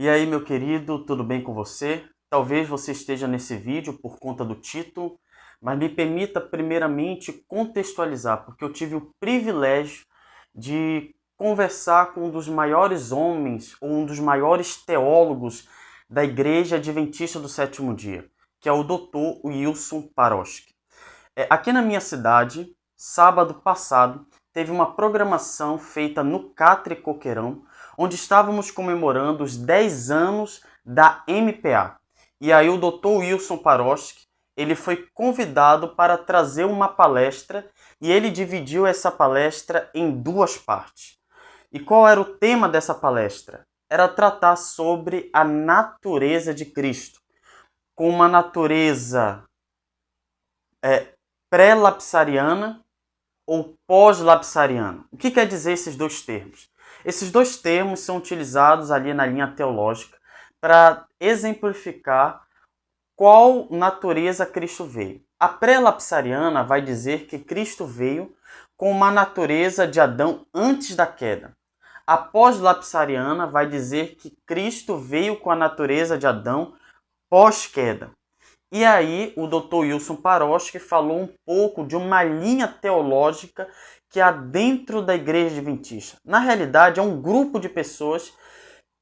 E aí, meu querido, tudo bem com você? Talvez você esteja nesse vídeo por conta do título, mas me permita primeiramente contextualizar, porque eu tive o privilégio de conversar com um dos maiores homens, ou um dos maiores teólogos da Igreja Adventista do Sétimo Dia, que é o Dr. Wilson Paroski. Aqui na minha cidade, sábado passado, teve uma programação feita no Catre Coqueirão, onde estávamos comemorando os 10 anos da MPA. E aí o Dr. Wilson Paroski, ele foi convidado para trazer uma palestra e ele dividiu essa palestra em duas partes. E qual era o tema dessa palestra? Era tratar sobre a natureza de Cristo, com uma natureza pré-lapsariana ou pós-lapsariana. O que quer dizer esses dois termos? Esses dois termos são utilizados ali na linha teológica para exemplificar qual natureza Cristo veio. A pré-lapsariana vai dizer que Cristo veio com uma natureza de Adão antes da queda. A pós-lapsariana vai dizer que Cristo veio com a natureza de Adão pós-queda. E aí o Dr. Wilson Paroski falou um pouco de uma linha teológica que há dentro da Igreja Adventista. Na realidade, é um grupo de pessoas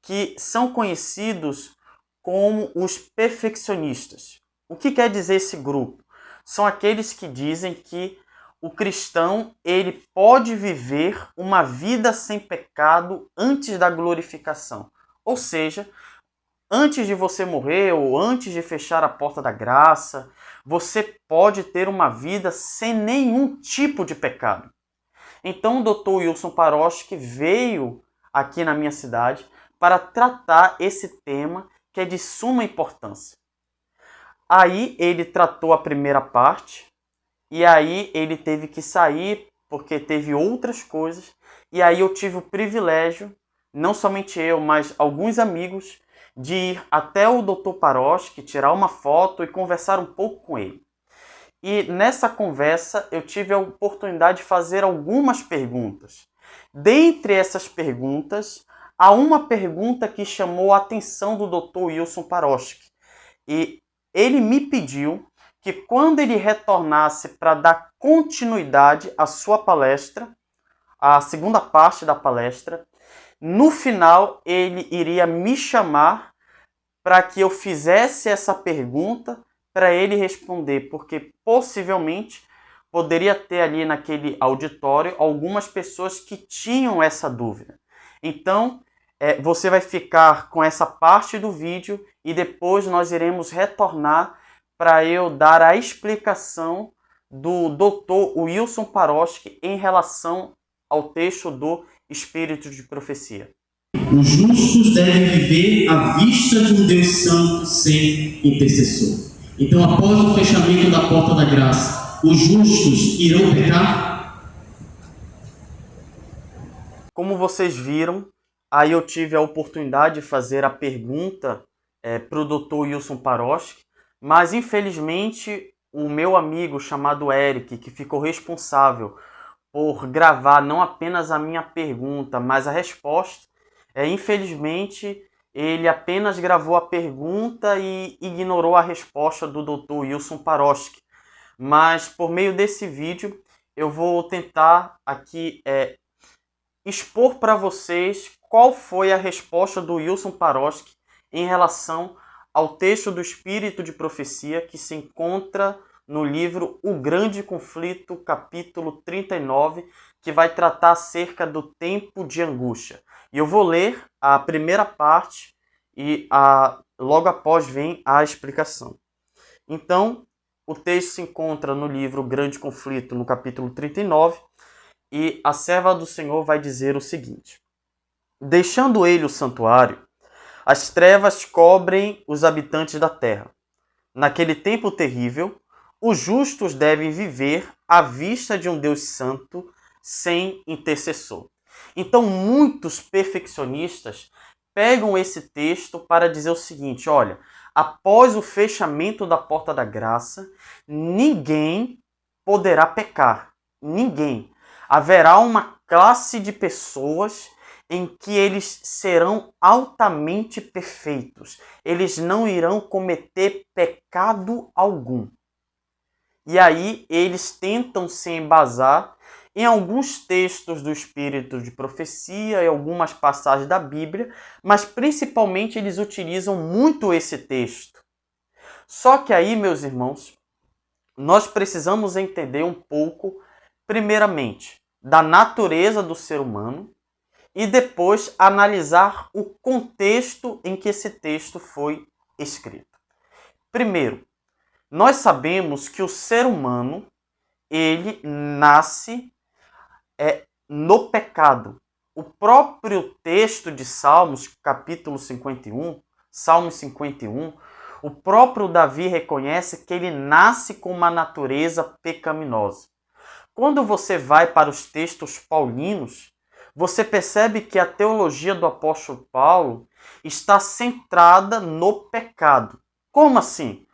que são conhecidos como os perfeccionistas. O que quer dizer esse grupo? São aqueles que dizem que o cristão ele pode viver uma vida sem pecado antes da glorificação. Ou seja, antes de você morrer ou antes de fechar a porta da graça, você pode ter uma vida sem nenhum tipo de pecado. Então o Dr. Wilson Paroski veio aqui na minha cidade para tratar esse tema que é de suma importância. Aí ele tratou a primeira parte e aí ele teve que sair porque teve outras coisas e aí eu tive o privilégio, não somente eu, mas alguns amigos, de ir até o Dr. Paroski, tirar uma foto e conversar um pouco com ele. E nessa conversa eu tive a oportunidade de fazer algumas perguntas. Dentre essas perguntas, há uma pergunta que chamou a atenção do Dr. Wilson Paroski. E ele me pediu que quando ele retornasse para dar continuidade à sua palestra, a segunda parte da palestra, no final ele iria me chamar para que eu fizesse essa pergunta para ele responder, porque possivelmente poderia ter ali naquele auditório algumas pessoas que tinham essa dúvida. Então, você vai ficar com essa parte do vídeo e depois nós iremos retornar para eu dar a explicação do Dr. Wilson Paroski em relação ao texto do Espírito de Profecia. Os justos devem viver à vista de um Deus santo sem intercessor. Então, após o fechamento da porta da graça, os justos irão pecar? Como vocês viram, aí eu tive a oportunidade de fazer a pergunta para o Dr. Wilson Paroski, mas infelizmente o meu amigo chamado Eric, que ficou responsável por gravar não apenas a minha pergunta, mas a resposta, infelizmente ele apenas gravou a pergunta e ignorou a resposta do Dr. Wilson Paroski. Mas por meio desse vídeo eu vou tentar aqui expor para vocês qual foi a resposta do Wilson Paroski em relação ao texto do Espírito de Profecia que se encontra no livro O Grande Conflito, capítulo 39, que vai tratar acerca do tempo de angústia. E eu vou ler a primeira parte e logo após vem a explicação. Então, o texto se encontra no livro O Grande Conflito, no capítulo 39, e a serva do Senhor vai dizer o seguinte: deixando ele o santuário, as trevas cobrem os habitantes da terra. Naquele tempo terrível, os justos devem viver à vista de um Deus santo sem intercessor. Então, muitos perfeccionistas pegam esse texto para dizer o seguinte: olha, após o fechamento da porta da graça, ninguém poderá pecar. Ninguém. Haverá uma classe de pessoas em que eles serão altamente perfeitos. Eles não irão cometer pecado algum. E aí eles tentam se embasar em alguns textos do Espírito de Profecia e algumas passagens da Bíblia, mas principalmente eles utilizam muito esse texto. Só que aí, meus irmãos, nós precisamos entender um pouco, primeiramente, da natureza do ser humano e depois analisar o contexto em que esse texto foi escrito. Primeiro, nós sabemos que o ser humano, ele nasce no pecado. O próprio texto de Salmos, capítulo 51, Salmo 51, o próprio Davi reconhece que ele nasce com uma natureza pecaminosa. Quando você vai para os textos paulinos, você percebe que a teologia do apóstolo Paulo está centrada no pecado. Como assim?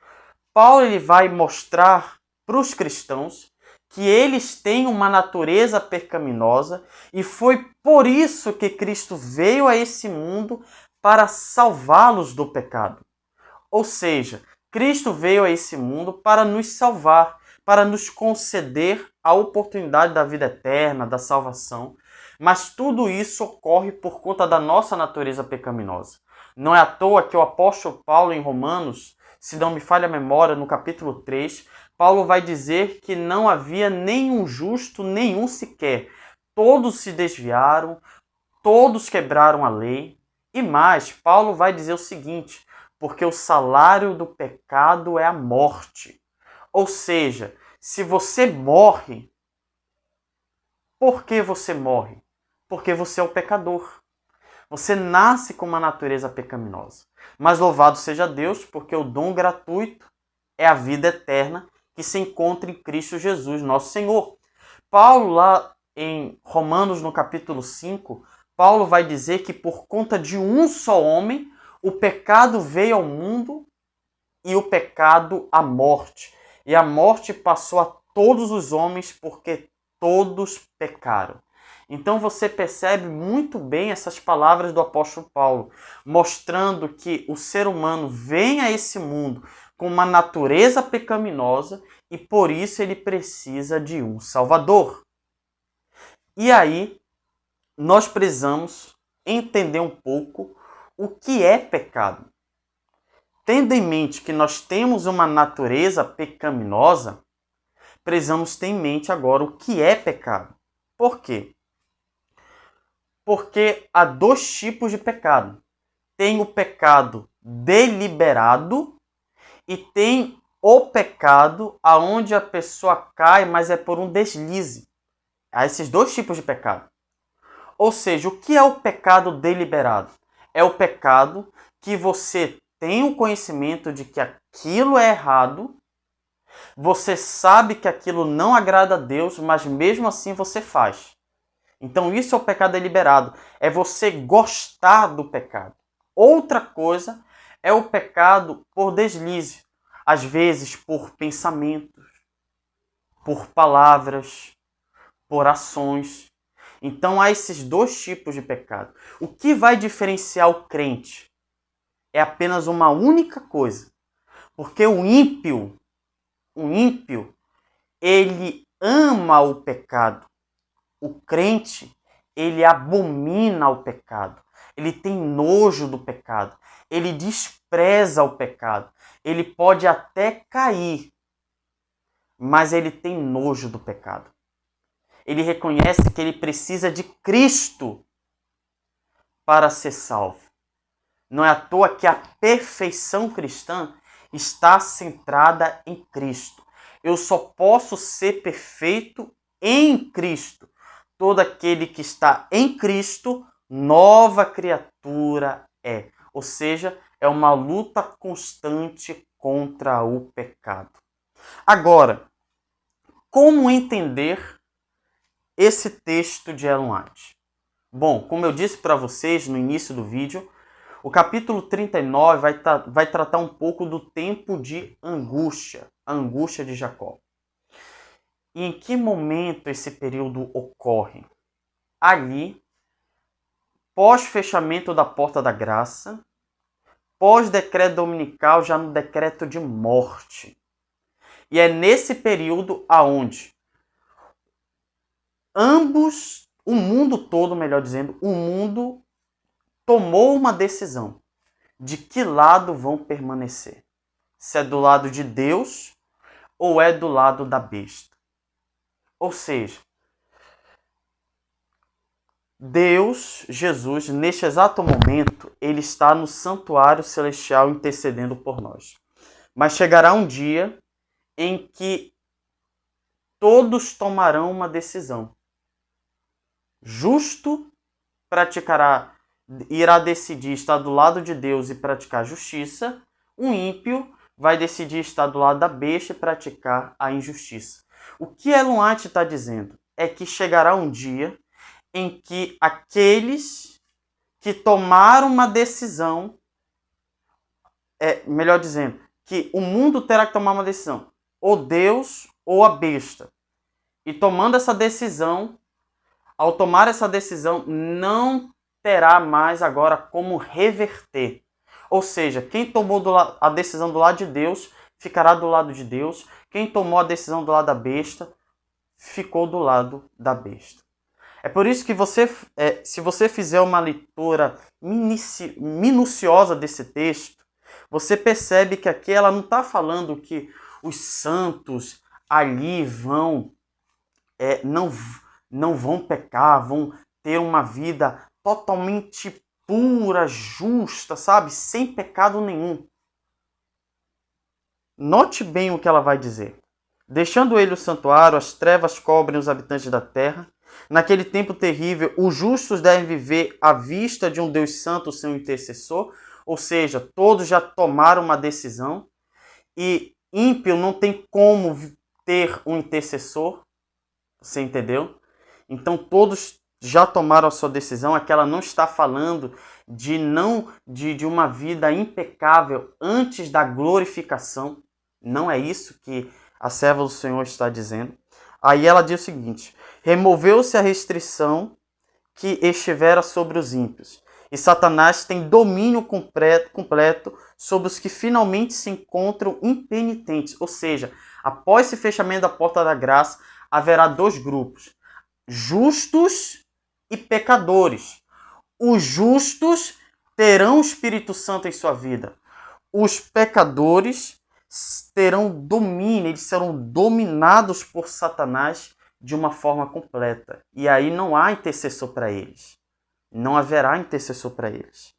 Paulo ele vai mostrar para os cristãos que eles têm uma natureza pecaminosa e foi por isso que Cristo veio a esse mundo para salvá-los do pecado. Ou seja, Cristo veio a esse mundo para nos salvar, para nos conceder a oportunidade da vida eterna, da salvação. Mas tudo isso ocorre por conta da nossa natureza pecaminosa. Não é à toa que o apóstolo Paulo, em Romanos, se não me falha a memória, no capítulo 3, Paulo vai dizer que não havia nenhum justo, nenhum sequer. Todos se desviaram, todos quebraram a lei. E mais, Paulo vai dizer o seguinte: porque o salário do pecado é a morte. Ou seja, se você morre, por que você morre? Porque você é o pecador. Você nasce com uma natureza pecaminosa. Mas louvado seja Deus, porque o dom gratuito é a vida eterna que se encontra em Cristo Jesus, nosso Senhor. Paulo, lá em Romanos, no capítulo 5, Paulo vai dizer que por conta de um só homem, o pecado veio ao mundo e o pecado a morte. E a morte passou a todos os homens porque todos pecaram. Então você percebe muito bem essas palavras do apóstolo Paulo, mostrando que o ser humano vem a esse mundo com uma natureza pecaminosa e por isso ele precisa de um Salvador. E aí nós precisamos entender um pouco o que é pecado. Tendo em mente que nós temos uma natureza pecaminosa, precisamos ter em mente agora o que é pecado. Por quê? Porque há dois tipos de pecado. Tem o pecado deliberado e tem o pecado aonde a pessoa cai, mas é por um deslize. Há esses dois tipos de pecado. Ou seja, o que é o pecado deliberado? É o pecado que você tem o conhecimento de que aquilo é errado, você sabe que aquilo não agrada a Deus, mas mesmo assim você faz. Então isso é o pecado deliberado, é você gostar do pecado. Outra coisa é o pecado por deslize, às vezes por pensamentos, por palavras, por ações. Então há esses dois tipos de pecado. O que vai diferenciar o crente é apenas uma única coisa. Porque o ímpio, ele ama o pecado. O crente, ele abomina o pecado. Ele tem nojo do pecado. Ele despreza o pecado. Ele pode até cair, mas ele tem nojo do pecado. Ele reconhece que ele precisa de Cristo para ser salvo. Não é à toa que a perfeição cristã está centrada em Cristo. Eu só posso ser perfeito em Cristo. Todo aquele que está em Cristo, nova criatura é. Ou seja, é uma luta constante contra o pecado. Agora, como entender esse texto de Ellen White? Bom, como eu disse para vocês no início do vídeo, o capítulo 39 vai tratar um pouco do tempo de angústia, a angústia de Jacó. E em que momento esse período ocorre? Ali, pós-fechamento da porta da graça, pós-decreto dominical, já no decreto de morte. E é nesse período aonde ambos, o mundo todo, melhor dizendo, o mundo tomou uma decisão de que lado vão permanecer. Se é do lado de Deus ou é do lado da besta. Ou seja, Deus, Jesus, neste exato momento, ele está no santuário celestial intercedendo por nós. Mas chegará um dia em que todos tomarão uma decisão. Justo irá decidir estar do lado de Deus e praticar justiça. O ímpio vai decidir estar do lado da besta e praticar a injustiça. O que Ellen White está dizendo é que chegará um dia em que aqueles que tomaram uma decisão, melhor dizendo, que o mundo terá que tomar uma decisão, ou Deus ou a besta. E tomando essa decisão, ao tomar essa decisão, não terá mais agora como reverter. Ou seja, quem tomou a decisão do lado de Deus, ficará do lado de Deus. Quem tomou a decisão do lado da besta, ficou do lado da besta. É por isso que se você fizer uma leitura minuciosa desse texto, você percebe que aqui ela não está falando que os santos ali não vão pecar, vão ter uma vida totalmente pura, justa, sabe? Sem pecado nenhum. Note bem o que ela vai dizer. Deixando ele o santuário, as trevas cobrem os habitantes da terra. Naquele tempo terrível, os justos devem viver à vista de um Deus santo, seu intercessor. Ou seja, todos já tomaram uma decisão. E ímpio não tem como ter um intercessor. Você entendeu? Então todos já tomaram a sua decisão. Aqui ela não está falando de uma vida impecável antes da glorificação. Não é isso que a serva do Senhor está dizendo. Aí ela diz o seguinte: removeu-se a restrição que estivera sobre os ímpios, e Satanás tem domínio completo sobre os que finalmente se encontram impenitentes. Ou seja, após esse fechamento da porta da graça, haverá dois grupos: justos e pecadores. Os justos terão o Espírito Santo em sua vida. Os pecadores terão domínio, eles serão dominados por Satanás de uma forma completa. E aí não há intercessor para eles. Não haverá intercessor para eles.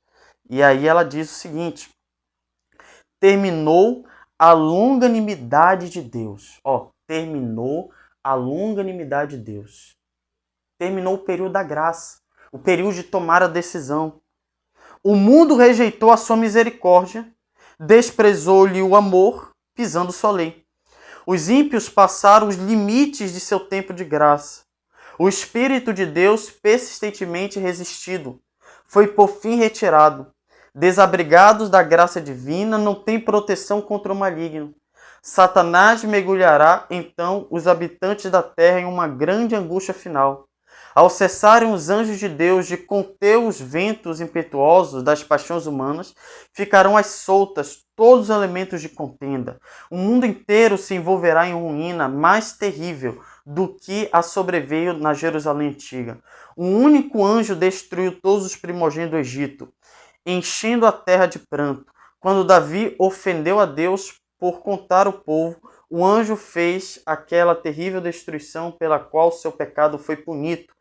E aí ela diz o seguinte: terminou a longanimidade de Deus. Terminou a longanimidade de Deus. Terminou o período da graça, o período de tomar a decisão. O mundo rejeitou a sua misericórdia, desprezou-lhe o amor, pisando sua lei. Os ímpios passaram os limites de seu tempo de graça. O Espírito de Deus, persistentemente resistido, foi por fim retirado. Desabrigados da graça divina, não têm proteção contra o maligno. Satanás mergulhará, então, os habitantes da terra em uma grande angústia final. Ao cessarem os anjos de Deus de conter os ventos impetuosos das paixões humanas, ficarão às soltas todos os elementos de contenda. O mundo inteiro se envolverá em ruína mais terrível do que a sobreveio na Jerusalém antiga. Um único anjo destruiu todos os primogênitos do Egito, enchendo a terra de pranto. Quando Davi ofendeu a Deus por contar o povo, o anjo fez aquela terrível destruição pela qual seu pecado foi punido.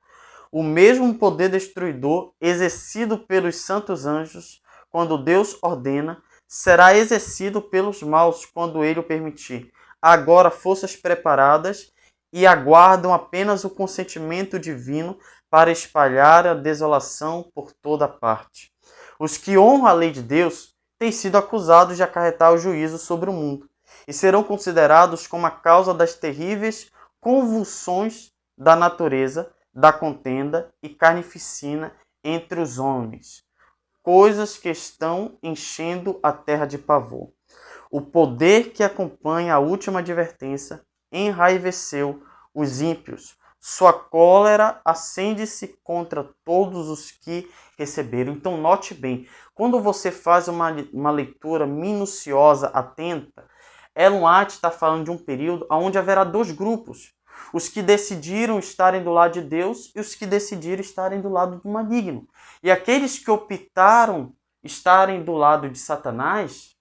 O mesmo poder destruidor exercido pelos santos anjos quando Deus ordena, será exercido pelos maus quando ele o permitir. Agora forças preparadas e aguardam apenas o consentimento divino para espalhar a desolação por toda parte. Os que honram a lei de Deus têm sido acusados de acarretar o juízo sobre o mundo e serão considerados como a causa das terríveis convulsões da natureza, da contenda e carnificina entre os homens, coisas que estão enchendo a terra de pavor. O poder que acompanha a última advertência enraiveceu os ímpios, Sua cólera acende-se contra todos os que receberam. Então note bem, quando você faz uma leitura minuciosa, atenta, Ellen White está falando de um período onde haverá dois grupos. Os que decidiram estarem do lado de Deus e os que decidiram estarem do lado do maligno. E aqueles que optaram estarem do lado de Satanás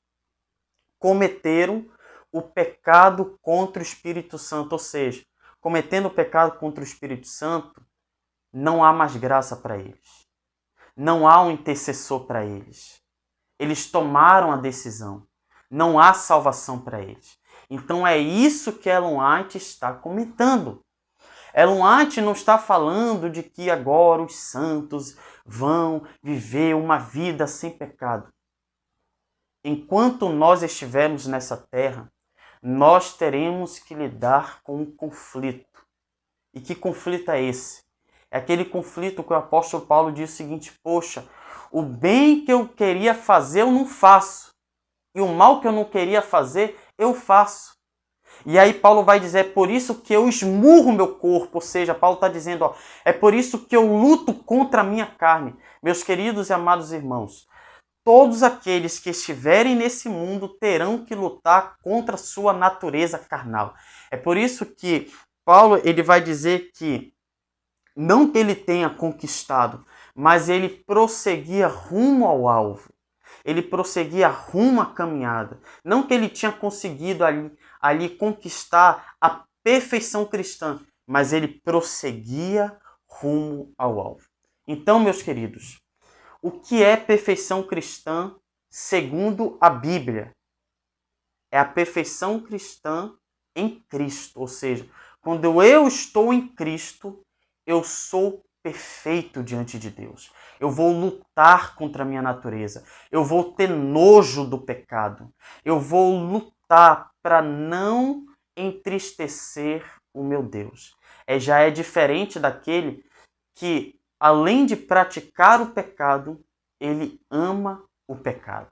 cometeram o pecado contra o Espírito Santo. Ou seja, cometendo o pecado contra o Espírito Santo, não há mais graça para eles. Não há um intercessor para eles. Eles tomaram a decisão. Não há salvação para eles. Então é isso que Ellen White está comentando. Ellen White não está falando de que agora os santos vão viver uma vida sem pecado. Enquanto nós estivermos nessa terra, nós teremos que lidar com um conflito. E que conflito é esse? É aquele conflito que o apóstolo Paulo diz o seguinte: poxa, o bem que eu queria fazer eu não faço. E o mal que eu não queria fazer, eu faço. E aí Paulo vai dizer, é por isso que eu esmurro meu corpo. Ou seja, Paulo está dizendo, é por isso que eu luto contra a minha carne. Meus queridos e amados irmãos, todos aqueles que estiverem nesse mundo terão que lutar contra a sua natureza carnal. É por isso que Paulo ele vai dizer que, não que ele tenha conquistado, mas ele prosseguia rumo ao alvo. Ele prosseguia rumo à caminhada. Não que ele tinha conseguido ali conquistar a perfeição cristã, mas ele prosseguia rumo ao alvo. Então, meus queridos, o que é perfeição cristã segundo a Bíblia? É a perfeição cristã em Cristo. Ou seja, quando eu estou em Cristo, eu sou perfeito diante de Deus. Eu vou lutar contra a minha natureza. Eu vou ter nojo do pecado. Eu vou lutar para não entristecer o meu Deus. Já é diferente daquele que, além de praticar o pecado, ele ama o pecado.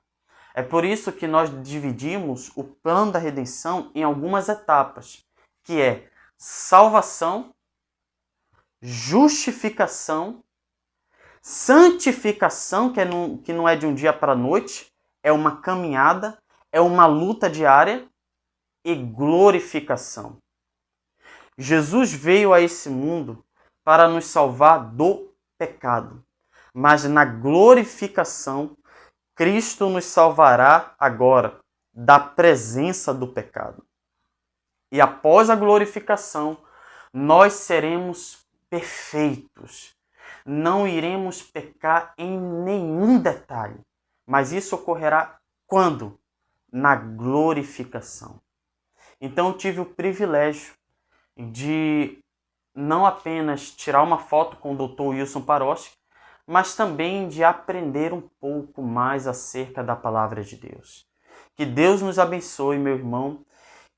É por isso que nós dividimos o plano da redenção em algumas etapas, que é salvação, justificação, santificação, que não é de um dia para a noite, é uma caminhada, é uma luta diária, e glorificação. Jesus veio a esse mundo para nos salvar do pecado, mas na glorificação, Cristo nos salvará agora da presença do pecado. E após a glorificação, nós seremos perfeitos. Não iremos pecar em nenhum detalhe. Mas isso ocorrerá quando? Na glorificação. Então eu tive o privilégio de não apenas tirar uma foto com o Dr. Wilson Paroski, mas também de aprender um pouco mais acerca da palavra de Deus. Que Deus nos abençoe, meu irmão,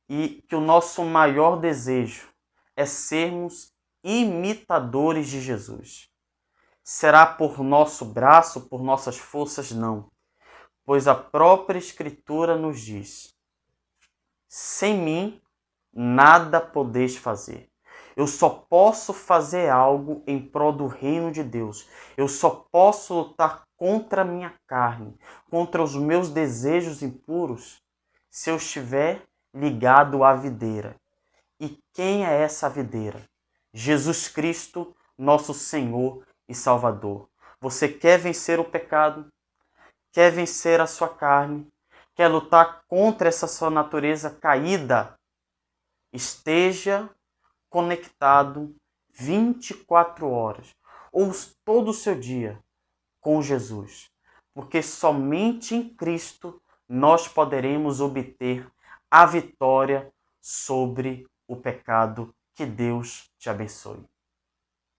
e que o nosso maior desejo é sermos imitadores de Jesus. Será por nosso braço, por nossas forças? Não. Pois a própria Escritura nos diz: sem mim, nada podeis fazer. Eu só posso fazer algo em prol do reino de Deus. Eu só posso lutar contra a minha carne, contra os meus desejos impuros, se eu estiver ligado à videira. E quem é essa videira? Jesus Cristo, nosso Senhor e Salvador. Você quer vencer o pecado? Quer vencer a sua carne? Quer lutar contra essa sua natureza caída? Esteja conectado 24 horas ou todo o seu dia com Jesus. Porque somente em Cristo nós poderemos obter a vitória sobre o pecado. Que Deus te abençoe.